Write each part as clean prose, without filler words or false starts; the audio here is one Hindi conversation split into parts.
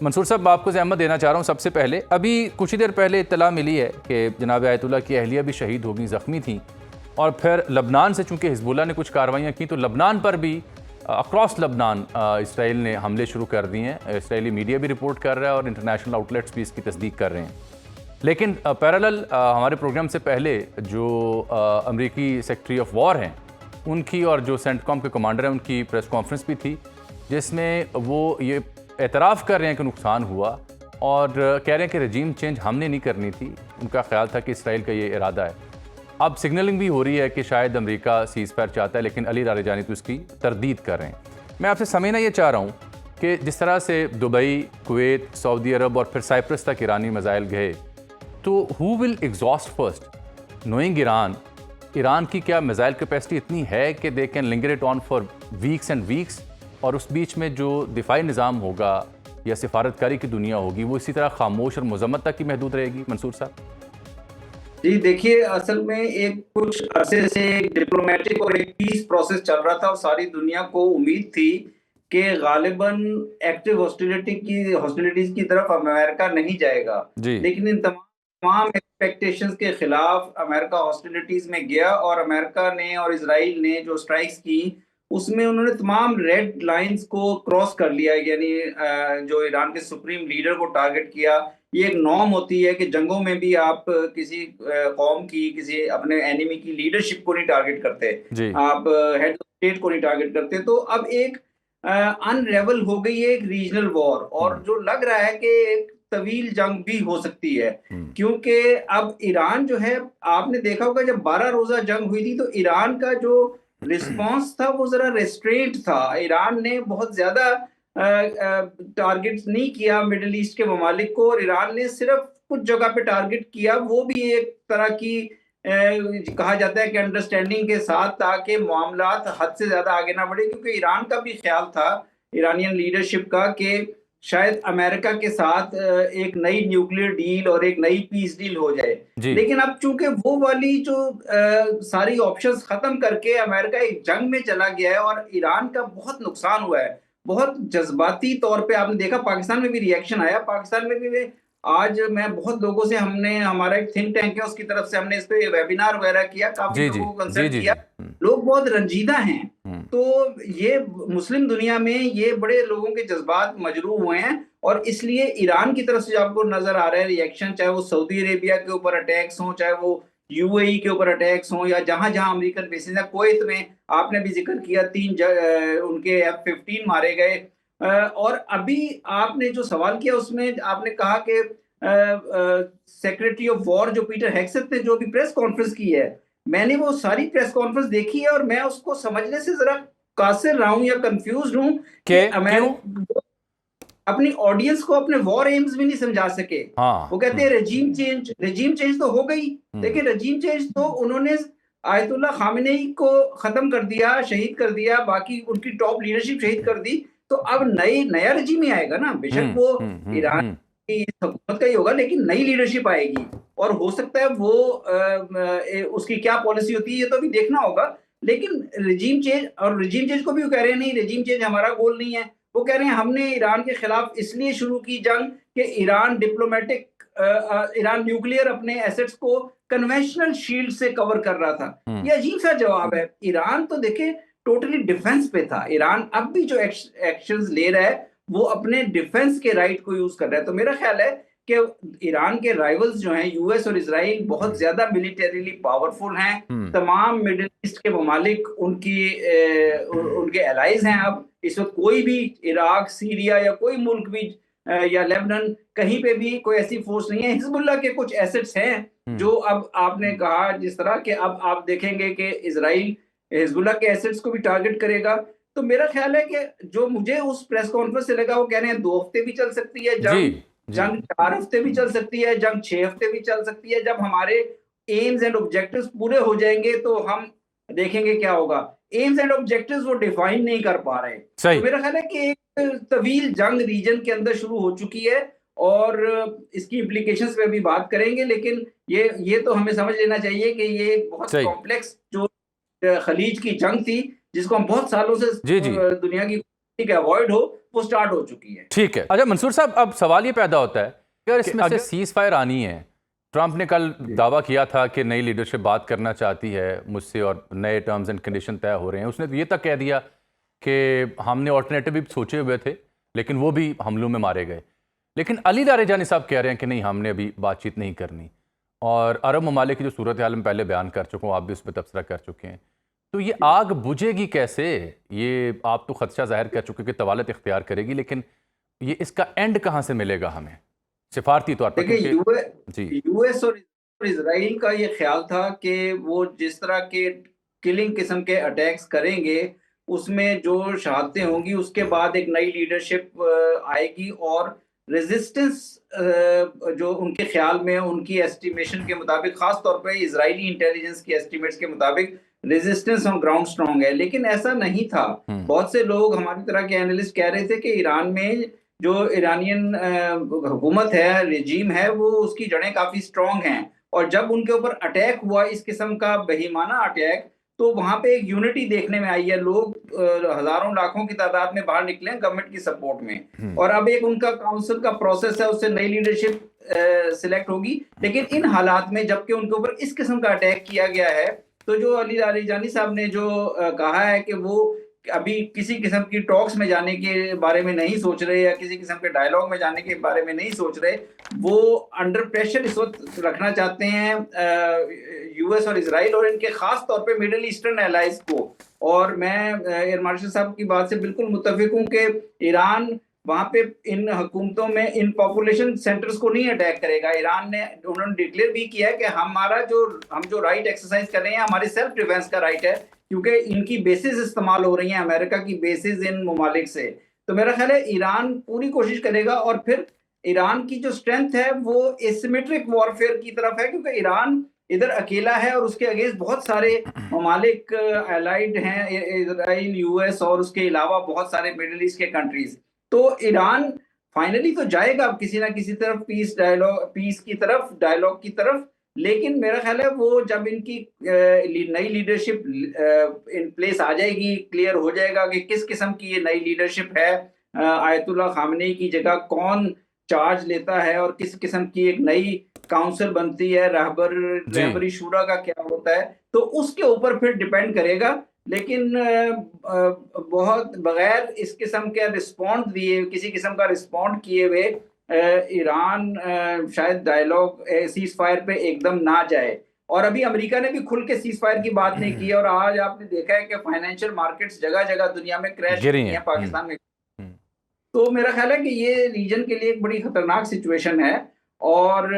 मंसूर साहब, आपको ज़हमत देना चाह रहा हूँ। सबसे पहले अभी कुछ ही देर पहले इत्तला मिली है कि जनाब आयतुल्लाह की अहलिया भी शहीद हो गई, ज़ख्मी थी। और फिर लबनान से चूँकि हिजबुल्लाह ने कुछ कार्रवाइयाँ की, तो लबनान पर भी अक्रॉस लबनान इसराइल ने हमले शुरू कर दिए हैं। इसराइली मीडिया भी रिपोर्ट कर रहा है और इंटरनेशनल आउटलेट्स भी इसकी तस्दीक कर रहे हैं। लेकिन पैरेलल हमारे प्रोग्राम से पहले जो अमेरिकी सेक्रेटरी ऑफ वॉर हैं उनकी और जो सेंटकॉम के कमांडर हैं उनकी प्रेस कॉन्फ्रेंस भी थी, जिसमें वो ये एतराफ़ कर रहे हैं कि नुकसान हुआ और कह रहे हैं कि रजीम चेंज हमने नहीं करनी थी। उनका ख्याल था कि इसराइल का ये इरादा है। अब सिग्नलिंग भी हो रही है कि शायद अमेरिका सीज़ फायर चाहता है, लेकिन अली लारेजानी तो इसकी तरदीद कर रहे हैं। मैं आपसे समझना ये चाह रहा हूँ कि जिस तरह से दुबई, कुवैत, सऊदी अरब और फिर साइप्रस तक ईरानी मिसाइल गए, तो who will exhaust first? Knowing Iran की क्या मिसाइल कैपेसिटी इतनी है कि they can linger it on for weeks and weeks, और उस बीच में जो दिफाई निज़ाम होगा या सिफारतकारी की दुनिया होगी वो इसी तरह खामोश और मुज़म्मत तक ही महदूद रहेगी? मंसूर साहब जी देखिए, असल में एक कुछ अरसे से एक डिप्लोमेटिक और एक पीस प्रोसेस चल रहा था और सारी दुनिया को उम्मीद थी कि गालिबन एक्टिव हॉस्टिलिटीज की तरफ अमेरिका नहीं जाएगा, लेकिन इन तमाम एक्सपेक्टेशंस के खिलाफ अमेरिका हॉस्टिलिटीज में गया और अमेरिका ने और इजराइल ने जो स्ट्राइक्स की उसमें उन्होंने तमाम रेड लाइंस को क्रॉस कर लिया। यानी जो ईरान के सुप्रीम लीडर को टारगेट किया। ये एक नॉर्म होती है कि जंगों में भी आप किसी कौम की, किसी अपने एनिमी की लीडरशिप को नहीं टारगेट करते, आप हेड ऑफ स्टेट को नहीं टारगेट करते। तो अब एक अनरेवल हो गई है एक रीजनल वॉर, और जो लग रहा है कि एक तवील जंग भी हो सकती है, क्योंकि अब ईरान जो है, आपने देखा होगा जब 12 रोजा जंग हुई थी तो ईरान का जो रिस्पांस था वो जरा रेस्ट्रेंट था। ईरान ने बहुत ज्यादा टारगेट नहीं किया मिडिल ईस्ट के ममालिक को, और ईरान ने सिर्फ कुछ जगह पे टारगेट किया, वो भी एक तरह की कहा जाता है कि अंडरस्टैंडिंग के साथ, ताकि मामलात हद से ज्यादा आगे ना बढ़े, क्योंकि ईरान का भी ख्याल था, ईरानियन लीडरशिप का, कि शायद अमेरिका के साथ एक नई न्यूक्लियर डील और एक नई पीस डील हो जाए। लेकिन अब चूंकि वो वाली जो सारी ऑप्शंस खत्म करके अमेरिका एक जंग में चला गया है और ईरान का बहुत नुकसान हुआ है, बहुत जज्बाती तौर पे आपने देखा पाकिस्तान में भी रिएक्शन आया। पाकिस्तान में भी आज मैं बहुत लोगों से, हमने हमारा एक थिंक टैंक है उसकी तरफ से हमने इस पे वेबिनार वगैरह किया, काफी लोगों को कंसल्ट किया। लोग बहुत रंजीदा हैं। तो ये मुस्लिम दुनिया में ये बड़े लोगों के जज्बात मजरूह हुए हैं, और इसलिए ईरान की तरफ से जो आपको नजर आ रहा है रिएक्शन, चाहे वो सऊदी अरेबिया के ऊपर अटैक्स हों, चाहे वो यूएई के ऊपर अटैक्स हों, या जहां जहां अमेरिकन बेसिस है, कुवैत में आपने भी जिक्र किया 3 उनके F-15 मारे गए। और अभी आपने जो सवाल किया उसमें आपने कहा कि सेक्रेटरी ऑफ वॉर जो पीटर हेग्सेथ ने जो भी प्रेस कॉन्फ्रेंस की है, मैंने वो सारी प्रेस कॉन्फ्रेंस देखी है और मैं उसको समझने से जरा कासिर रहा हूं या कंफ्यूज हूं कि अमेरिका अपनी ऑडियंस को अपने वॉर एम्स भी नहीं समझा सके। वो कहते हैं रजीम चेंज तो हो गई, लेकिन रजीम चेंज तो उन्होंने आयतुल्लाह खामेनेई को खत्म कर दिया, शहीद कर दिया, बाकी उनकी टॉप लीडरशिप शहीद कर दी, तो अब नया रजीम ही आएगा ना। बेशक वो ईरान की हुकूमत का ही होगा, लेकिन नई लीडरशिप आएगी, और हो सकता है वो उसकी क्या पॉलिसी होती है ये तो अभी देखना होगा। लेकिन रजीम चेंज को भी वो कह रहे हैं नहीं, रजीम चेंज हमारा गोल नहीं है। वो कह रहे हैं हमने ईरान के खिलाफ इसलिए शुरू की जंग कि ईरान न्यूक्लियर अपने एसेट्स को कन्वेंशनल शील्ड से कवर कर रहा था। ये अजीब सा जवाब है। ईरान तो देखे टोटली डिफेंस पे था। ईरान अब भी जो एक्शंस ले रहा है वो अपने डिफेंस के राइट को यूज कर रहा है। तो मेरा ख्याल है कि ईरान के राइवल्स जो हैं यूएस और इजराइल बहुत ज्यादा मिलिटरीली पावरफुल हैं। तमाम मिडिल ईस्ट के ममालिक उनके एलाइज हैं। अब इस वक्त कोई भी इराक, सीरिया या कोई मुल्क भी या लेबनान, कहीं पे भी कोई ऐसी फोर्स नहीं है। हिजबुल्लाह के कुछ एसेट्स हैं जो अब आपने कहा, जिस तरह के अब आप देखेंगे कि इजराइल हिजबुल्लाह के एसेट्स को भी टारगेट करेगा। तो मेरा ख्याल है कि जो मुझे उस प्रेस कॉन्फ्रेंस से लगा, वो कह रहे हैं 2 हफ्ते भी चल सकती है जंग 4 हफ्ते भी चल सकती है, जंग 6 हफ्ते भी चल सकती है। जब हमारे एम्स एंड ऑब्जेक्टिव्स पूरे हो जाएंगे तो हम देखेंगे क्या होगा। एम्स एंड ऑब्जेक्टिव्स वो डिफाइन नहीं कर पा रहे। तो मेरा ख्याल है कि एक तवील जंग रीजन के अंदर शुरू हो चुकी है, और इसकी इम्प्लीकेशंस पे भी बात करेंगे। लेकिन ये तो हमें समझ लेना चाहिए कि ये एक बहुत कॉम्प्लेक्स जो खलीज की जंग थी, जिसको हम बहुत सालों से दुनिया की अवॉइड हो, वो स्टार्ट हो चुकी है। ठीक है। अच्छा मंसूर साहब, अब सवाल ये पैदा होता है कि अगर इसमें से सीज फायर आनी है, ट्रंप ने कल दावा किया था कि नई लीडरशिप बात करना चाहती है मुझसे और नए टर्म्स एंड कंडीशन तय हो रहे हैं। उसने तो ये तक कह दिया कि हमने ऑल्टरनेटिव भी सोचे हुए थे लेकिन वो भी हमलों में मारे गए। लेकिन अली लारेजानी साहब कह रहे हैं कि नहीं, हमने अभी बातचीत नहीं करनी। और अरब ममालिक की जो सूरत हाल में पहले बयान कर चुका हूँ, आप भी उस पर तबसरा कर चुके हैं। तो ये आग बुझेगी कैसे? ये आप तो खदशा जाहिर कर चुके कि तवालत इख्तियार करेगी, लेकिन ये इसका एंड कहाँ से मिलेगा हमें सिफारती तौर पर? देखिए, यूएस और इजराइल का ये ख्याल था कि वो जिस तरह के किलिंग किस्म के अटैक्स करेंगे उसमें जो शहादतें होंगी उसके बाद एक नई लीडरशिप आएगी और रेजिस्टेंस जो उनके ख्याल में, उनकी एस्टिमेशन के मुताबिक, खास तौर पे इजरायली इंटेलिजेंस की एस्टिमेट्स के मुताबिक रेजिस्टेंस ऑन ग्राउंड स्ट्रांग है। लेकिन ऐसा नहीं था। बहुत से लोग हमारी तरह के एनालिस्ट कह रहे थे कि ईरान में जो ईरानियन हुकूमत है, रेजीम है, वो उसकी जड़ें काफी स्ट्रांग हैं और जब उनके ऊपर अटैक हुआ, इस किस्म का बेईमाना अटैक, तो वहां पे एक यूनिटी देखने में आई है। लोग हजारों लाखों की तादाद में बाहर निकले गवर्नमेंट की सपोर्ट में और अब एक उनका काउंसिल का प्रोसेस है, उससे नई लीडरशिप सिलेक्ट होगी। लेकिन इन हालात में जबकि उनके ऊपर इस किस्म का अटैक किया गया है, तो जो अली लारेजानी साहब ने जो कहा है कि वो अभी किसी किस्म की टॉक्स में जाने के बारे में नहीं सोच रहे या किसी किस्म के डायलॉग में जाने के बारे में नहीं सोच रहे, वो अंडर प्रेशर इस वक्त रखना चाहते हैं यूएस और इजराइल और इनके खास तौर पे मिडिल ईस्टर्न एलाइज को। और मैं एयर मार्शल साहब की बात से बिल्कुल मुत्तफिक हूँ कि ईरान वहां पे इन हुकूमतों में इन पॉपुलेशन सेंटर्स को नहीं अटैक करेगा। ईरान ने, उन्होंने डिक्लेयर भी किया है कि हम जो राइट एक्सरसाइज कर रहे हैं, हमारी सेल्फ डिफेंस का राइट है, क्योंकि इनकी बेसिस इस्तेमाल हो रही हैं, अमेरिका की बेसिस इन ममालिक से। तो मेरा ख्याल है ईरान पूरी कोशिश करेगा और फिर ईरान की जो स्ट्रेंथ है वो एसिमेट्रिक वॉरफेयर की तरफ है, क्योंकि ईरान इधर अकेला है और उसके अगेंस्ट बहुत सारे ममालिक एलाइड हैं, इजराइल, यूएस और उसके अलावा बहुत सारे मिडिल ईस्ट के कंट्रीज। तो ईरान फाइनली तो जाएगा अब किसी ना किसी तरफ, पीस की तरफ, डायलॉग की तरफ। लेकिन मेरा ख्याल है वो जब इनकी नई लीडरशिप इन प्लेस आ जाएगी, क्लियर हो जाएगा कि किस किस्म की ये नई लीडरशिप है, आयतुल्लाह खामनेई की जगह कौन चार्ज लेता है और किस किस्म की एक नई काउंसिल बनती है, रहबरी शूरा का क्या होता है, तो उसके ऊपर फिर डिपेंड करेगा। लेकिन बहुत बगैर इस किस्म के रिस्पॉन्ड दिए, किसी किस्म का रिस्पॉन्ड किए हुए ईरान शायद डायलॉग सीज फायर पे एकदम ना जाए। और अभी अमेरिका ने भी खुल के सीज फायर की बात नहीं की और आज आपने देखा है कि फाइनेंशियल मार्केट्स जगह जगह दुनिया में क्रैश हुई हैं, पाकिस्तान में। तो मेरा ख्याल है कि ये रीजन के लिए एक बड़ी खतरनाक सिचुएशन है और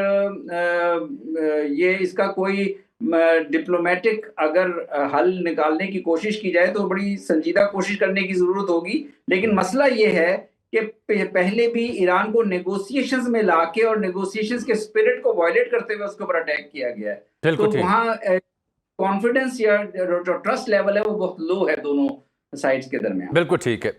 ये इसका कोई डिप्लोमेटिक अगर हल निकालने की कोशिश की जाए तो बड़ी संजीदा कोशिश करने की जरूरत होगी। लेकिन मसला ये है कि पहले भी ईरान को नेगोशिएशंस में लाके और नेगोशिएशंस के स्पिरिट को वायलेट करते हुए उसके ऊपर अटैक किया गया है। तो वहाँ कॉन्फिडेंस या जो ट्रस्ट लेवल है वो बहुत लो है दोनों साइड्स के दरमियान। बिल्कुल ठीक है।